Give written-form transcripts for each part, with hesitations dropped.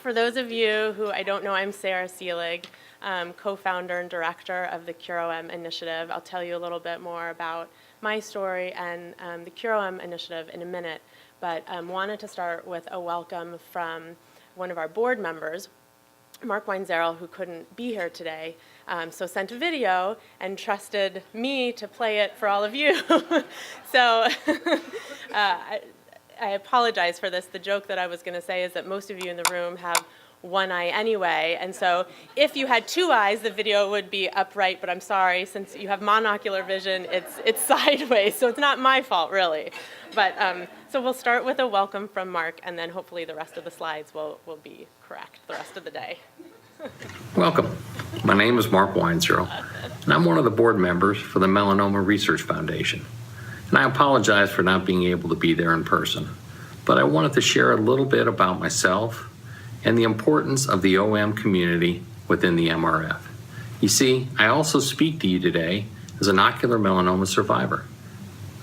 For those of you who I don't know, I'm Sara Selig, co-founder and director of the CureOM initiative. I'll tell you a little bit more about my story and the CureOM initiative in a minute, but wanted to start with a welcome from one of our board members, Mark Weinzierl, who couldn't be here today, so sent a video and trusted me to play it for all of you. So I apologize for this. The joke that I was going to say is that most of you in the room have one eye anyway, and so if you had two eyes, the video would be upright, but I'm sorry, since you have monocular vision, it's sideways, so it's not my fault, really. But so we'll start with a welcome from Mark, and then hopefully the rest of the slides will be correct the rest of the day. Welcome. My name is Mark Weinzierl, and I'm one of the board members for the Melanoma Research Foundation. And I apologize for not being able to be there in person, but I wanted to share a little bit about myself and the importance of the OM community within the MRF. You see, I also speak to you today as an ocular melanoma survivor.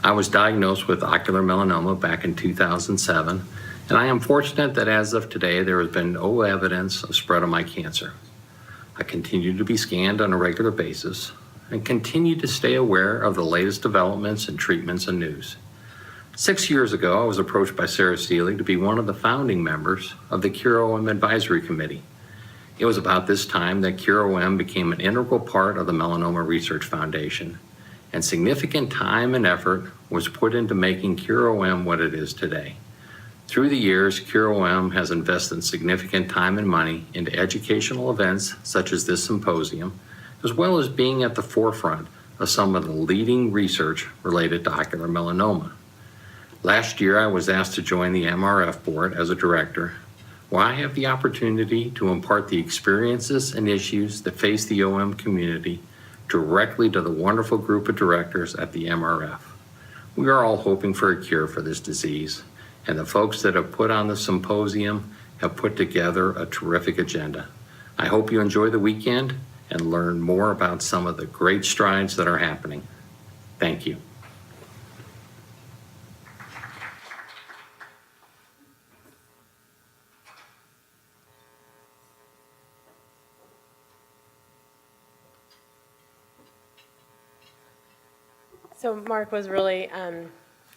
I was diagnosed with ocular melanoma back in 2007, and I am fortunate that as of today, there has been no evidence of spread of my cancer. I continue to be scanned on a regular basis and continue to stay aware of the latest developments in treatments and news. 6 years ago, I was approached by Sara Selig to be one of the founding members of the CureOM Advisory Committee. It was about this time that CureOM became an integral part of the Melanoma Research Foundation, and significant time and effort was put into making CureOM what it is today. Through the years, CureOM has invested significant time and money into educational events such as this symposium, as well as being at the forefront of some of the leading research related to ocular melanoma. Last year, I was asked to join the MRF board as a director, where I have the opportunity to impart the experiences and issues that face the OM community directly to the wonderful group of directors at the MRF. We are all hoping for a cure for this disease, and the folks that have put on the symposium have put together a terrific agenda. I hope you enjoy the weekend and learn more about some of the great strides that are happening. Thank you. So Mark was really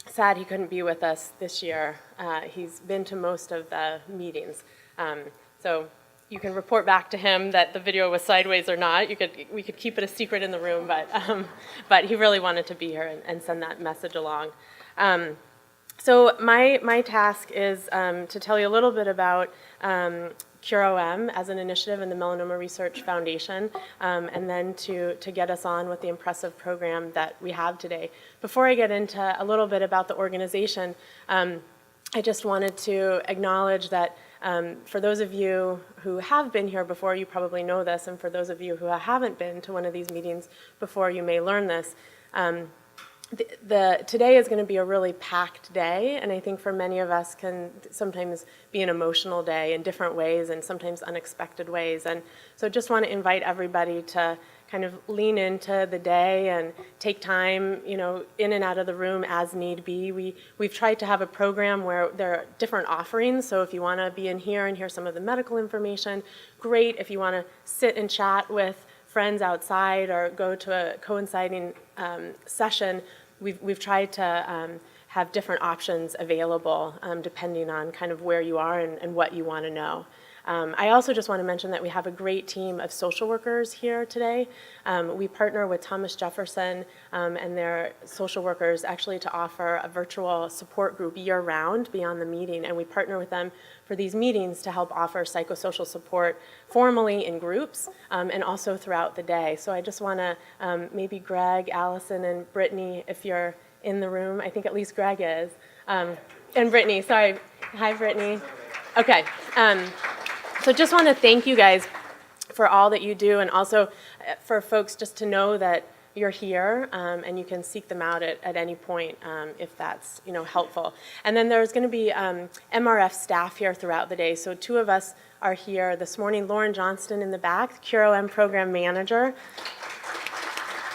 sad he couldn't be with us this year. He's been to most of the meetings. So you can report back to him that the video was sideways or not. We could keep it a secret in the room, but he really wanted to be here and send that message along. So my task is to tell you a little bit about CureOM as an initiative in the Melanoma Research Foundation, and then to get us on with the impressive program that we have today. Before I get into a little bit about the organization, I just wanted to acknowledge that for those of you who have been here before, you probably know this, and for those of you who haven't been to one of these meetings before, you may learn this. Today is going to be a really packed day, and I think for many of us can sometimes be an emotional day in different ways and sometimes unexpected ways. And so just want to invite everybody to kind of lean into the day and take time, in and out of the room as need be. We've tried to have a program where there are different offerings, so if you want to be in here and hear some of the medical information, great. If you want to sit and chat with friends outside or go to a coinciding session, we've tried to have different options available depending on kind of where you are and what you want to know. I also just want to mention that we have a great team of social workers here today. We partner with Thomas Jefferson and their social workers actually to offer a virtual support group year-round beyond the meeting, and we partner with them for these meetings to help offer psychosocial support formally in groups and also throughout the day. So I just want to maybe Greg, Allison, and Brittany, if you're in the room, I think at least Greg is, and Brittany, sorry. Hi, Brittany. Okay. So just want to thank you guys for all that you do, and also for folks just to know that you're here and you can seek them out at any point if that's helpful. And then there's going to be MRF staff here throughout the day. So two of us are here this morning. Lauren Johnston in the back, CureOM program manager.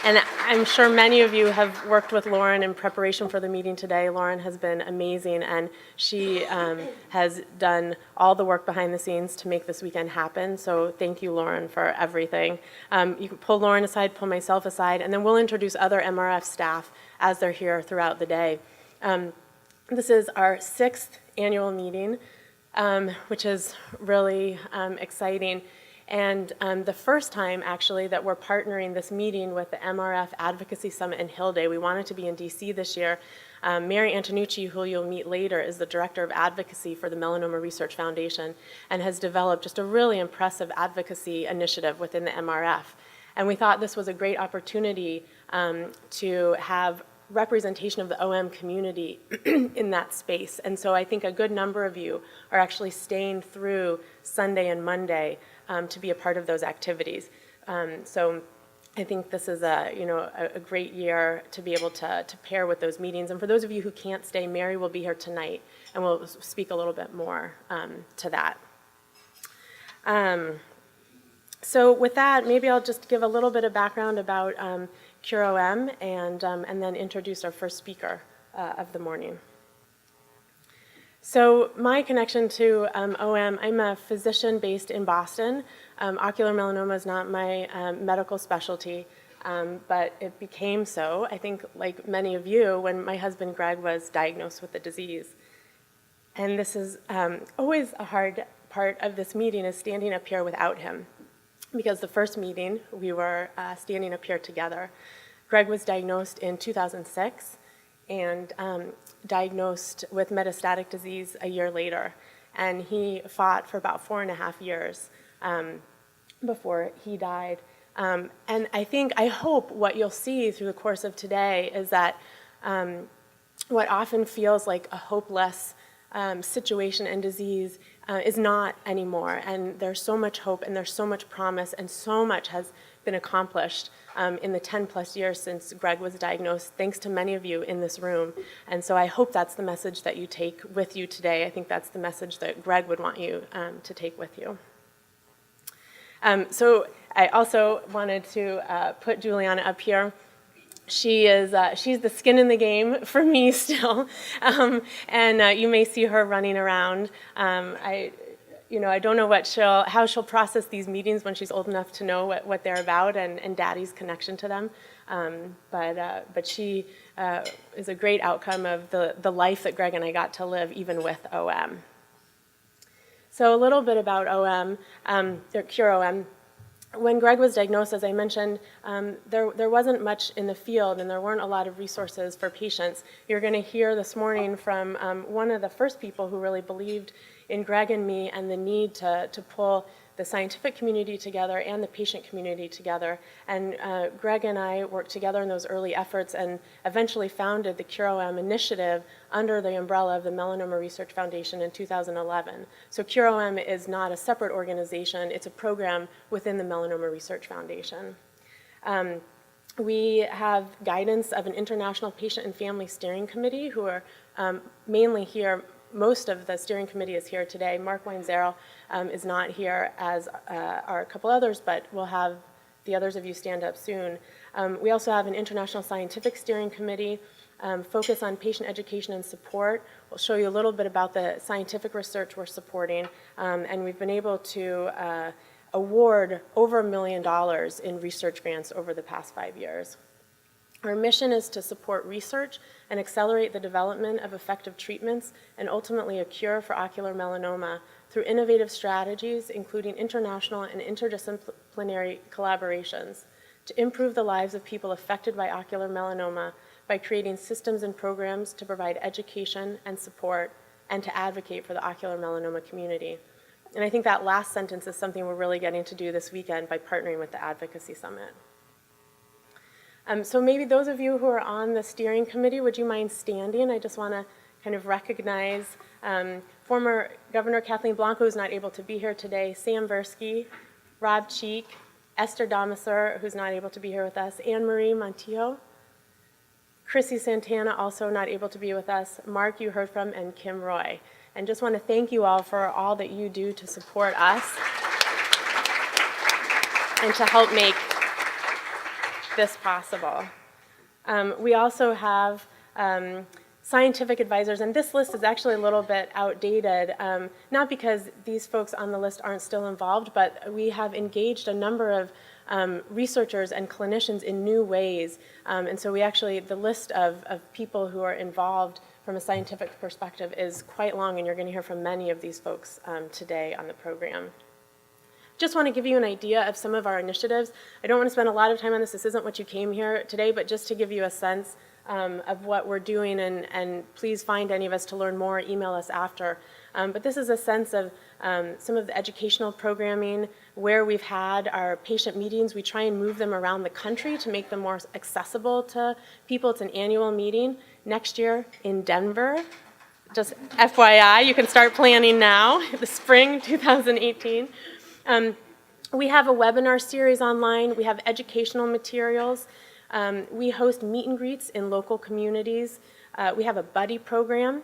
And I'm sure many of you have worked with Lauren in preparation for the meeting today. Lauren has been amazing, and she has done all the work behind the scenes to make this weekend happen. So thank you, Lauren, for everything. You can pull Lauren aside, pull myself aside, and then we'll introduce other MRF staff as they're here throughout the day. This is our 6th annual meeting, which is really exciting. And the first time, actually, that we're partnering this meeting with the MRF Advocacy Summit and Hill Day. We wanted to be in DC this year. Mary Antonucci, who you'll meet later, is the Director of Advocacy for the Melanoma Research Foundation and has developed just a really impressive advocacy initiative within the MRF. And we thought this was a great opportunity to have representation of the OM community in that space. And so I think a good number of you are actually staying through Sunday and Monday to be a part of those activities. So I think this is a great year to be able to pair with those meetings. And for those of you who can't stay, Mary will be here tonight and we'll speak a little bit more to that. So with that, maybe I'll just give a little bit of background about CureOM and then introduce our first speaker of the morning. So my connection to OM, I'm a physician based in Boston. Ocular melanoma is not my medical specialty, but it became so, I think like many of you, when my husband Greg was diagnosed with the disease. And this is always a hard part of this meeting, is standing up here without him. Because the first meeting, we were standing up here together. Greg was diagnosed in 2006 and diagnosed with metastatic disease a year later. And he fought for about 4.5 years before he died. And I hope what you'll see through the course of today is that what often feels like a hopeless situation and disease is not anymore. And there's so much hope and there's so much promise and so much has been accomplished in the 10+ years since Greg was diagnosed, thanks to many of you in this room. And so I hope that's the message that you take with you today. I think that's the message that Greg would want you to take with you. So I also wanted to put Juliana up here. She's the skin in the game for me still, and you may see her running around. I don't know how she'll process these meetings when she's old enough to know what they're about and Daddy's connection to them. But she is a great outcome of the life that Greg and I got to live even with OM. So a little bit about OM, CureOM. When Greg was diagnosed, as I mentioned, there wasn't much in the field and there weren't a lot of resources for patients. You're going to hear this morning from one of the first people who really believed in Greg and me and the need to pull the scientific community together and the patient community together. And Greg and I worked together in those early efforts and eventually founded the CureOM initiative under the umbrella of the Melanoma Research Foundation in 2011. So CureOM is not a separate organization, it's a program within the Melanoma Research Foundation. We have guidance of an international patient and family steering committee who are mainly here. Most of the steering committee is here today. Mark Weinzierl is not here, as are a couple others, but we'll have the others of you stand up soon. We also have an international scientific steering committee, focus on patient education and support. We'll show you a little bit about the scientific research we're supporting, and we've been able to award over $1 million in research grants over the past 5 years. Our mission is to support research and accelerate the development of effective treatments and ultimately a cure for ocular melanoma through innovative strategies, including international and interdisciplinary collaborations, to improve the lives of people affected by ocular melanoma by creating systems and programs to provide education and support and to advocate for the ocular melanoma community. And I think that last sentence is something we're really getting to do this weekend by partnering with the Advocacy Summit. So maybe those of you who are on the steering committee, would you mind standing? I just want to kind of recognize former Governor Kathleen Blanco, who's not able to be here today, Sam Versky, Rob Cheek, Esther Damasur, who's not able to be here with us, Anne Marie Montijo, Chrissy Santana, also not able to be with us, Mark, you heard from, and Kim Roy. And just want to thank you all for all that you do to support us and to help make this possible. We also have scientific advisors, and this list is actually a little bit outdated, not because these folks on the list aren't still involved, but we have engaged a number of researchers and clinicians in new ways. And so the list of people who are involved from a scientific perspective is quite long, and you're going to hear from many of these folks today on the program. Just want to give you an idea of some of our initiatives. I don't want to spend a lot of time on this. This isn't what you came here today, but just to give you a sense of what we're doing, and please find any of us to learn more, email us after. But this is a sense of some of the educational programming, where we've had our patient meetings. We try and move them around the country to make them more accessible to people. It's an annual meeting. Next year in Denver, just FYI, you can start planning now, the spring 2018. We have a webinar series online. We have educational materials. We host meet and greets in local communities. We have a buddy program.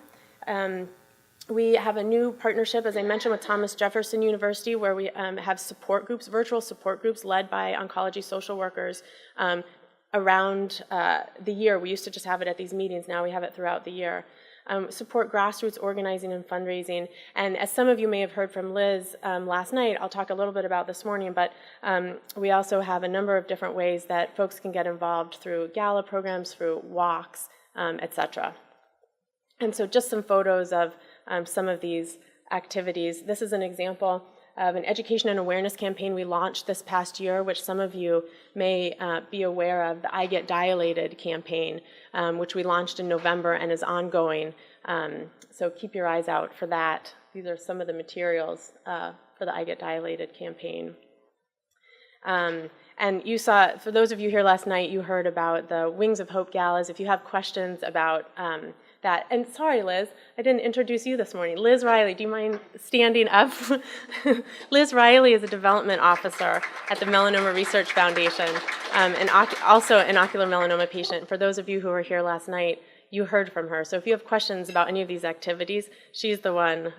We have a new partnership, as I mentioned, with Thomas Jefferson University, where we have support groups, virtual support groups led by oncology social workers around the year. We used to just have it at these meetings. Now we have it throughout the year. Support grassroots organizing and fundraising. And as some of you may have heard from Liz last night, I'll talk a little bit about this morning, but we also have a number of different ways that folks can get involved through gala programs, through walks, etc. And so just some photos of some of these activities. This is an example of an education and awareness campaign we launched this past year, which some of you may be aware of, the I Get Dilated campaign, which we launched in November and is ongoing. So keep your eyes out for that. These are some of the materials for the I Get Dilated campaign. And you saw, for those of you here last night, you heard about the Wings of Hope galas. If you have questions about that, and sorry, Liz, I didn't introduce you this morning. Liz Riley, do you mind standing up? Liz Riley is a development officer at the Melanoma Research Foundation, and also an ocular melanoma patient. For those of you who were here last night, you heard from her. So if you have questions about any of these activities, she's the one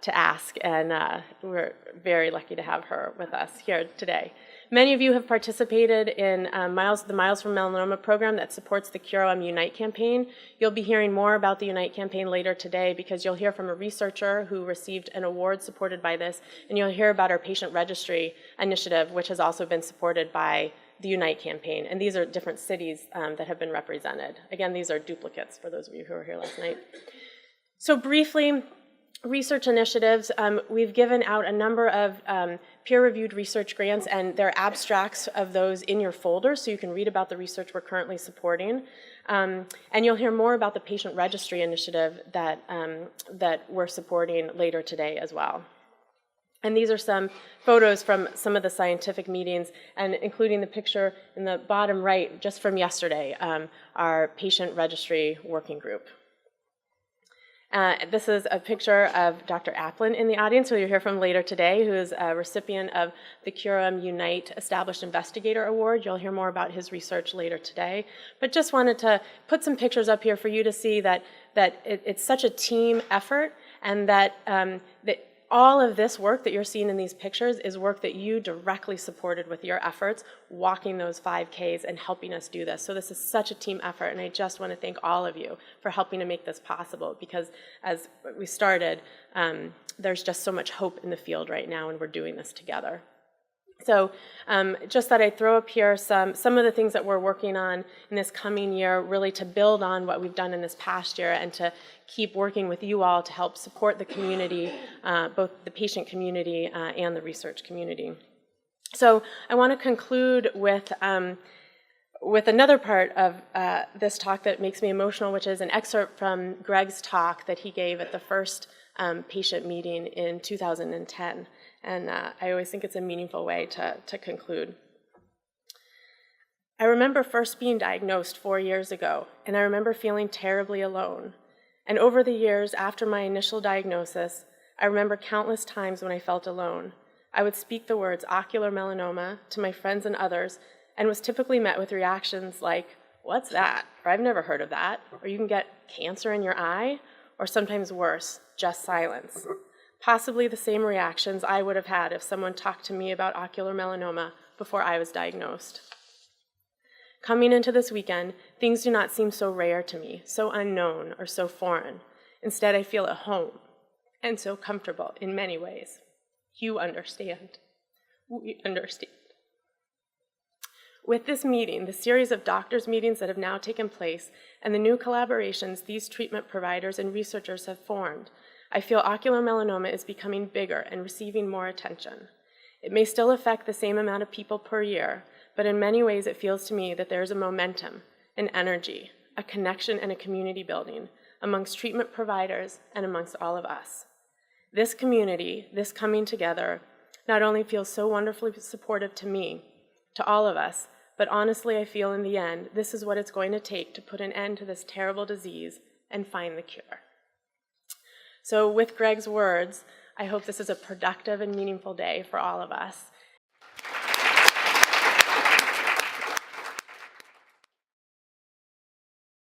to ask, and we're very lucky to have her with us here today. Many of you have participated in the Miles from Melanoma program that supports the CureOM Unite campaign. You'll be hearing more about the Unite campaign later today, because you'll hear from a researcher who received an award supported by this, and you'll hear about our patient registry initiative, which has also been supported by the Unite campaign. And these are different cities that have been represented. Again, these are duplicates for those of you who were here last night. So briefly, research initiatives, we've given out a number of peer-reviewed research grants, and there are abstracts of those in your folder, so you can read about the research we're currently supporting. And you'll hear more about the patient registry initiative that we're supporting later today as well. And these are some photos from some of the scientific meetings, and including the picture in the bottom right just from yesterday, our patient registry working group. This is a picture of Dr. Applin in the audience, who you'll hear from later today, who is a recipient of the CureOM Unite Established Investigator Award. You'll hear more about his research later today. But just wanted to put some pictures up here for you to see that it's such a team effort, and that all of this work that you're seeing in these pictures is work that you directly supported with your efforts, walking those 5Ks and helping us do this. So this is such a team effort, and I just want to thank all of you for helping to make this possible, because as we started, there's just so much hope in the field right now, and we're doing this together. So just thought I'd throw up here some of the things that we're working on in this coming year, really to build on what we've done in this past year, and to keep working with you all to help support the community, both the patient community and the research community. So I want to conclude with another part of this talk that makes me emotional, which is an excerpt from Greg's talk that he gave at the first patient meeting in 2010. And I always think it's a meaningful way to conclude. I remember first being diagnosed 4 years ago, and I remember feeling terribly alone. And over the years after my initial diagnosis, I remember countless times when I felt alone. I would speak the words ocular melanoma to my friends and others, and was typically met with reactions like, "What's that?" or "I've never heard of that," or "You can get cancer in your eye," or sometimes worse, just silence. Possibly the same reactions I would have had if someone talked to me about ocular melanoma before I was diagnosed. Coming into this weekend, things do not seem so rare to me, so unknown or so foreign. Instead, I feel at home and so comfortable in many ways. You understand. We understand. With this meeting, the series of doctors' meetings that have now taken place, and the new collaborations these treatment providers and researchers have formed, I feel ocular melanoma is becoming bigger and receiving more attention. It may still affect the same amount of people per year, but in many ways it feels to me that there is a momentum, an energy, a connection, and a community building amongst treatment providers and amongst all of us. This community, this coming together, not only feels so wonderfully supportive to me, to all of us, but honestly I feel in the end this is what it's going to take to put an end to this terrible disease and find the cure. So with Greg's words, I hope this is a productive and meaningful day for all of us.